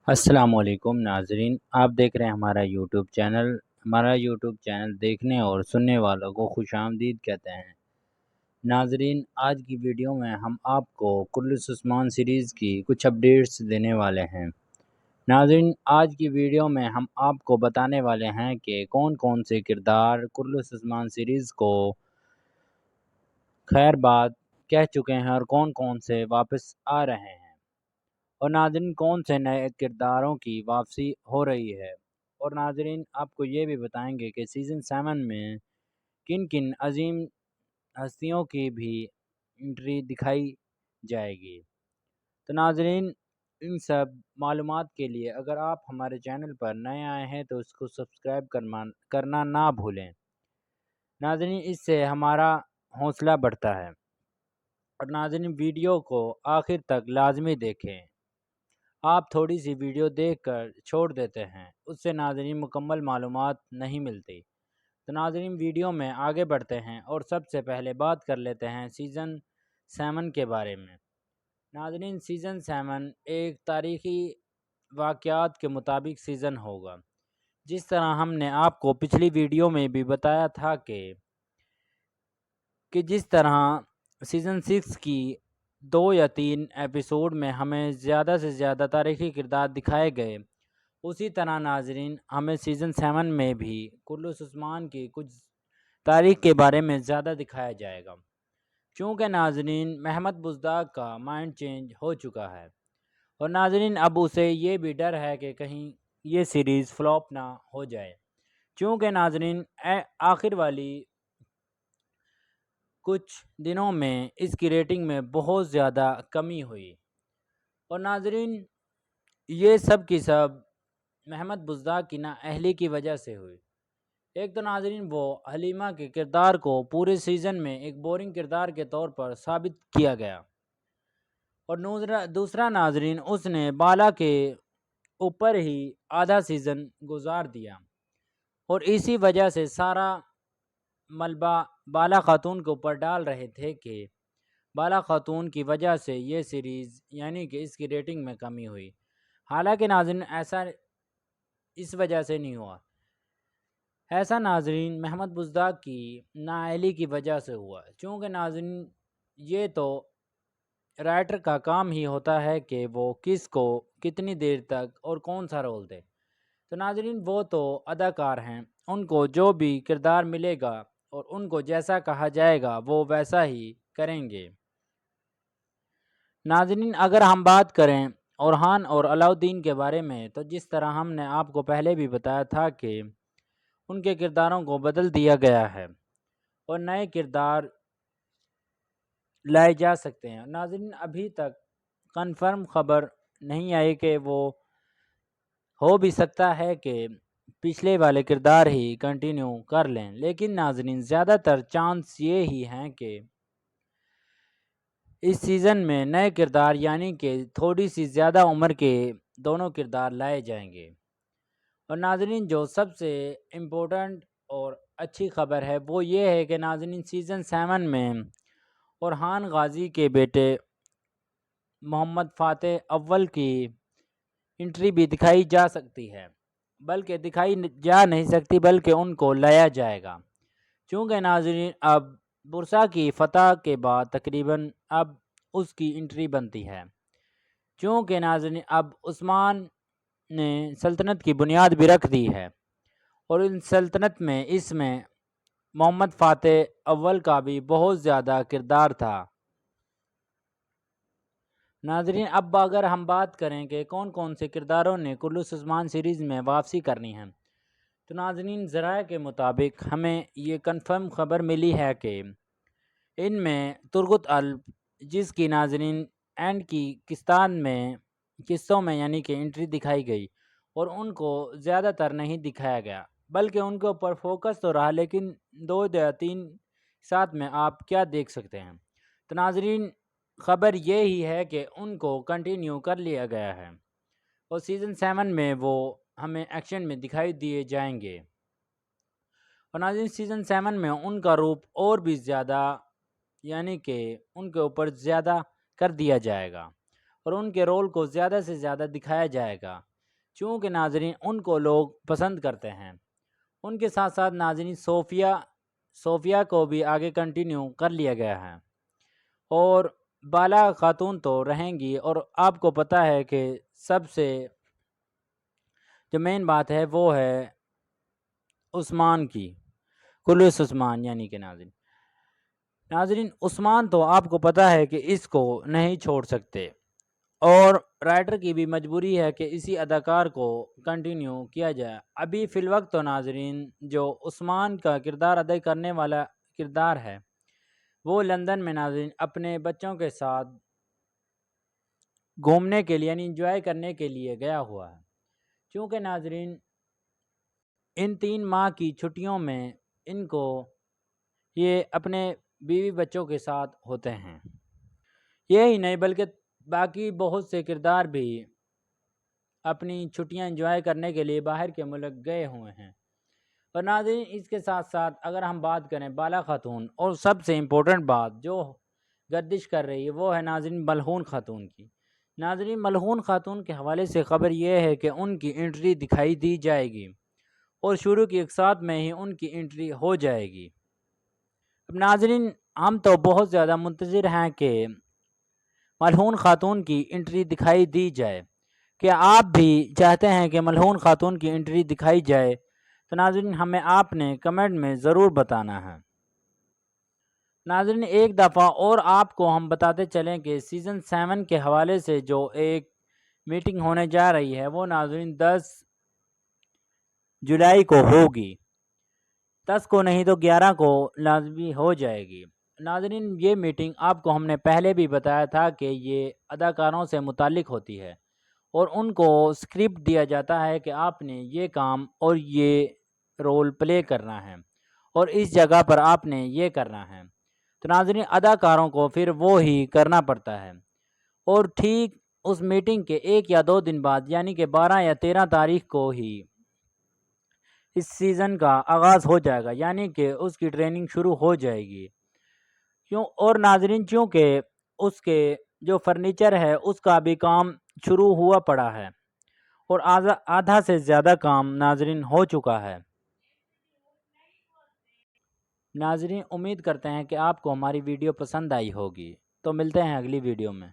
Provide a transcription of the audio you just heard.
السلام علیکم ناظرین، آپ دیکھ رہے ہیں ہمارا یوٹیوب چینل دیکھنے اور سننے والوں کو خوش آمدید کہتے ہیں۔ ناظرین، آج کی ویڈیو میں ہم آپ کو کرلس عثمان سیریز کی کچھ اپڈیٹس دینے والے ہیں۔ ناظرین، آج کی ویڈیو میں ہم آپ کو بتانے والے ہیں کہ کون کون سے کردار کرلس عثمان سیریز کو خیر بات کہہ چکے ہیں اور کون کون سے واپس آ رہے ہیں، اور ناظرین کون سے نئے کرداروں کی واپسی ہو رہی ہے، اور ناظرین آپ کو یہ بھی بتائیں گے کہ سیزن 7 میں کن کن عظیم ہستیوں کی بھی انٹری دکھائی جائے گی۔ تو ناظرین، ان سب معلومات کے لیے اگر آپ ہمارے چینل پر نئے آئے ہیں تو اس کو سبسکرائب کرنا نہ بھولیں۔ ناظرین، اس سے ہمارا حوصلہ بڑھتا ہے، اور ناظرین ویڈیو کو آخر تک لازمی دیکھیں۔ آپ تھوڑی سی ویڈیو دیکھ کر چھوڑ دیتے ہیں، اس سے ناظرین مکمل معلومات نہیں ملتی۔ تو ناظرین ویڈیو میں آگے بڑھتے ہیں اور سب سے پہلے بات کر لیتے ہیں سیزن 7 کے بارے میں۔ ناظرین سیزن 7 ایک تاریخی واقعات کے مطابق سیزن ہوگا، جس طرح ہم نے آپ کو پچھلی ویڈیو میں بھی بتایا تھا کہ جس طرح سیزن 6 کی 2 یا 3 ایپیسوڈ میں ہمیں زیادہ سے زیادہ تاریخی کردار دکھائے گئے، اسی طرح ناظرین ہمیں سیزن 7 میں بھی کرلس عثمان کی کچھ تاریخ کے بارے میں زیادہ دکھایا جائے گا، چونکہ ناظرین محمد بزدار کا مائنڈ چینج ہو چکا ہے، اور ناظرین اب اسے یہ بھی ڈر ہے کہ کہیں یہ سیریز فلاپ نہ ہو جائے، چونکہ ناظرین آخر والی کچھ دنوں میں اس کی ریٹنگ میں بہت زیادہ کمی ہوئی، اور ناظرین یہ سب کی سب محمد بزدار کی نااہلی کی وجہ سے ہوئی۔ ایک تو ناظرین وہ حلیمہ کے کردار کو پورے سیزن میں ایک بورنگ کردار کے طور پر ثابت کیا گیا، اور دوسرا ناظرین اس نے بالا کے اوپر ہی آدھا سیزن گزار دیا، اور اسی وجہ سے سارا ملبہ بالا خاتون کے اوپر ڈال رہے تھے کہ بالا خاتون کی وجہ سے یہ سیریز یعنی کہ اس کی ریٹنگ میں کمی ہوئی۔ حالانکہ ناظرین ایسا اس وجہ سے نہیں ہوا، ایسا ناظرین محمد بزدار کی نااہلی کی وجہ سے ہوا، چونکہ ناظرین یہ تو رائٹر کا کام ہی ہوتا ہے کہ وہ کس کو کتنی دیر تک اور کون سا رول دے۔ تو ناظرین وہ تو اداکار ہیں، ان کو جو بھی کردار ملے گا اور ان کو جیسا کہا جائے گا وہ ویسا ہی کریں گے۔ ناظرین اگر ہم بات کریں اورحان اور علاؤالدین کے بارے میں، تو جس طرح ہم نے آپ کو پہلے بھی بتایا تھا کہ ان کے کرداروں کو بدل دیا گیا ہے اور نئے کردار لائے جا سکتے ہیں۔ ناظرین ابھی تک کنفرم خبر نہیں آئی کہ وہ ہو بھی سکتا ہے کہ پچھلے والے کردار ہی کنٹینیو کر لیں، لیکن ناظرین زیادہ تر چانس یہ ہی ہیں کہ اس سیزن میں نئے کردار یعنی کہ تھوڑی سی زیادہ عمر کے دونوں کردار لائے جائیں گے۔ اور ناظرین جو سب سے امپورٹنٹ اور اچھی خبر ہے وہ یہ ہے کہ ناظرین سیزن 7 میں اورحان غازی کے بیٹے محمد فاتح اول کی انٹری بھی دکھائی جا سکتی ہے، بلکہ دکھائی جا نہیں سکتی بلکہ ان کو لایا جائے گا، چونکہ ناظرین اب برسا کی فتح کے بعد تقریباً اب اس کی انٹری بنتی ہے، چونکہ ناظرین اب عثمان نے سلطنت کی بنیاد بھی رکھ دی ہے، اور ان سلطنت میں اس میں محمد فاتح اول کا بھی بہت زیادہ کردار تھا۔ ناظرین اب اگر ہم بات کریں کہ کون کون سے کرداروں نے کرلس عثمان سیریز میں واپسی کرنی ہے، تو ناظرین ذرائع کے مطابق ہمیں یہ کنفرم خبر ملی ہے کہ ان میں ترغت الب، جس کی ناظرین اینڈ کی قسطوں میں یعنی کہ انٹری دکھائی گئی اور ان کو زیادہ تر نہیں دکھایا گیا، بلکہ ان کے اوپر فوکس تو رہا، لیکن 2 یا 3 ساتھ میں آپ کیا دیکھ سکتے ہیں۔ تو ناظرین خبر یہ ہی ہے کہ ان کو کنٹینیو کر لیا گیا ہے، اور سیزن 7 میں وہ ہمیں ایکشن میں دکھائی دیے جائیں گے، اور ناظرین سیزن 7 میں ان کا روپ اور بھی زیادہ یعنی کہ ان کے اوپر زیادہ کر دیا جائے گا، اور ان کے رول کو زیادہ سے زیادہ دکھایا جائے گا، چونکہ ناظرین ان کو لوگ پسند کرتے ہیں۔ ان کے ساتھ ساتھ ناظرین صوفیہ کو بھی آگے کنٹینیو کر لیا گیا ہے، اور بالا خاتون تو رہیں گی۔ اور آپ کو پتہ ہے کہ سب سے جو مین بات ہے وہ ہے عثمان کی، خلوص عثمان، یعنی کہ ناظرین عثمان تو آپ کو پتہ ہے کہ اس کو نہیں چھوڑ سکتے، اور رائٹر کی بھی مجبوری ہے کہ اسی اداکار کو کنٹینیو کیا جائے۔ ابھی فی الوقت تو ناظرین جو عثمان کا کردار ادا کرنے والا کردار ہے وہ لندن میں ناظرین اپنے بچوں کے ساتھ گھومنے کے لیے یعنی انجوائے کرنے کے لیے گیا ہوا ہے، کیونکہ ناظرین ان 3 ماہ کی چھٹیوں میں ان کو یہ اپنے بیوی بچوں کے ساتھ ہوتے ہیں۔ یہی نہیں بلکہ باقی بہت سے کردار بھی اپنی چھٹیاں انجوائے کرنے کے لیے باہر کے ملک گئے ہوئے ہیں۔ اور ناظرین اس کے ساتھ ساتھ اگر ہم بات کریں بالا خاتون، اور سب سے امپورٹنٹ بات جو گردش کر رہی ہے وہ ہے ناظرین ملعون خاتون کی۔ ناظرین ملعون خاتون کے حوالے سے خبر یہ ہے کہ ان کی انٹری دکھائی دی جائے گی، اور شروع کی ایک ساتھ میں ہی ان کی انٹری ہو جائے گی۔ اب ناظرین ہم تو بہت زیادہ منتظر ہیں کہ ملعون خاتون کی انٹری دکھائی دی جائے۔ کیا آپ بھی چاہتے ہیں کہ ملعون خاتون کی انٹری دکھائی جائے؟ تو ناظرین ہمیں آپ نے کمنٹ میں ضرور بتانا ہے۔ ناظرین ایک دفعہ اور آپ کو ہم بتاتے چلیں کہ سیزن 7 کے حوالے سے جو ایک میٹنگ ہونے جا رہی ہے وہ ناظرین 10 جولائی کو ہوگی، 10 کو نہیں تو 11 کو لازمی ہو جائے گی۔ ناظرین یہ میٹنگ آپ کو ہم نے پہلے بھی بتایا تھا کہ یہ اداکاروں سے متعلق ہوتی ہے، اور ان کو اسکرپٹ دیا جاتا ہے کہ آپ نے یہ کام اور یہ رول پلے کرنا ہے، اور اس جگہ پر آپ نے یہ کرنا ہے۔ تو ناظرین اداکاروں کو پھر وہ ہی کرنا پڑتا ہے، اور ٹھیک اس میٹنگ کے 1 یا 2 دن بعد یعنی کہ 12 یا 13 تاریخ کو ہی اس سیزن کا آغاز ہو جائے گا، یعنی کہ اس کی ٹریننگ شروع ہو جائے گی۔ اور ناظرین چونکہ اس کے جو فرنیچر ہے اس کا بھی کام شروع ہوا پڑا ہے، اور آدھا سے زیادہ کام ناظرین ہو چکا ہے۔ ناظرین امید کرتے ہیں کہ آپ کو ہماری ویڈیو پسند آئی ہوگی، تو ملتے ہیں اگلی ویڈیو میں۔